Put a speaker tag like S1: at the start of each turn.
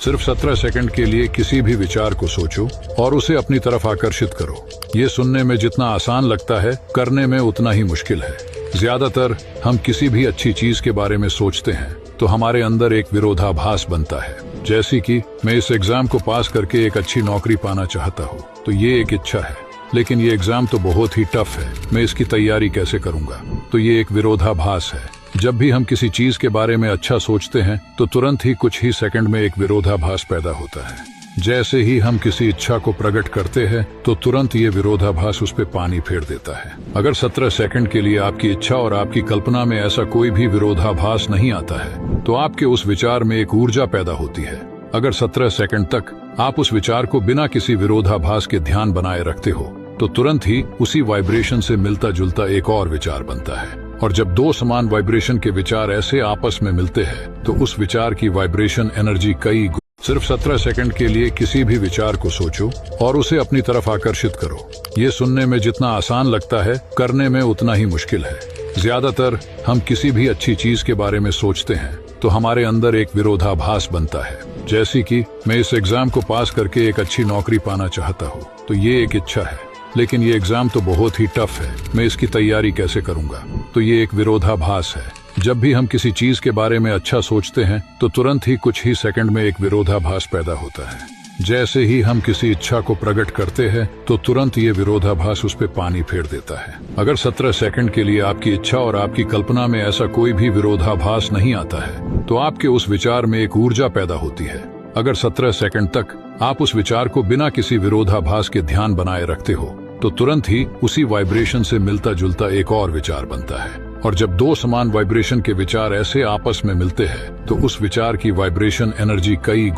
S1: सिर्फ 17 सेकंड के लिए किसी भी विचार को सोचो और उसे अपनी तरफ आकर्षित करो। ये सुनने में जितना आसान लगता है, करने में उतना ही मुश्किल है। ज्यादातर हम किसी भी अच्छी चीज के बारे में सोचते हैं तो हमारे अंदर एक विरोधाभास बनता है। जैसे कि मैं इस एग्जाम को पास करके एक अच्छी नौकरी पाना चाहता हूँ, तो ये एक इच्छा है, लेकिन ये एग्जाम तो बहुत ही टफ है, मैं इसकी तैयारी कैसे करूंगा, तो ये एक विरोधाभास है। जब भी हम किसी चीज के बारे में अच्छा सोचते हैं तो तुरंत ही कुछ ही सेकंड में एक विरोधाभास पैदा होता है। जैसे ही हम किसी इच्छा को प्रकट करते हैं तो तुरंत ये विरोधाभास उस पे पानी फेर देता है। अगर 17 सेकंड के लिए आपकी इच्छा और आपकी कल्पना में ऐसा कोई भी विरोधाभास नहीं आता है तो आपके उस विचार में एक ऊर्जा पैदा होती है। अगर 17 सेकंड तक आप उस विचार को बिना किसी विरोधाभास के ध्यान बनाए रखते हो तो तुरंत ही उसी वाइब्रेशन से मिलता जुलता एक और विचार बनता है। और जब दो समान वाइब्रेशन के विचार ऐसे आपस में मिलते हैं तो उस विचार की वाइब्रेशन एनर्जी कई। सिर्फ 17 सेकंड के लिए किसी भी विचार को सोचो और उसे अपनी तरफ आकर्षित करो। ये सुनने में जितना आसान लगता है, करने में उतना ही मुश्किल है। ज्यादातर हम किसी भी अच्छी चीज के बारे में सोचते हैं तो हमारे अंदर एक विरोधाभास बनता है। जैसे कि मैं इस एग्जाम को पास करके एक अच्छी नौकरी पाना चाहता हूँ, तो ये एक इच्छा है, लेकिन ये एग्जाम तो बहुत ही टफ है, मैं इसकी तैयारी कैसे करूंगा, तो ये एक विरोधाभास है। जब भी हम किसी चीज के बारे में अच्छा सोचते हैं तो तुरंत ही कुछ ही सेकंड में एक विरोधाभास पैदा होता है। जैसे ही हम किसी इच्छा को प्रकट करते हैं तो तुरंत ये विरोधाभास उस पे पानी फेर देता है। अगर 17 सेकंड के लिए आपकी इच्छा और आपकी कल्पना में ऐसा कोई भी विरोधाभास नहीं आता है तो आपके उस विचार में एक ऊर्जा पैदा होती है। अगर 17 सेकंड तक आप उस विचार को बिना किसी विरोधाभास के ध्यान बनाए रखते हो तो तुरंत ही उसी वाइब्रेशन से मिलता जुलता एक और विचार बनता है। और जब दो समान वाइब्रेशन के विचार ऐसे आपस में मिलते हैं तो उस विचार की वाइब्रेशन एनर्जी कई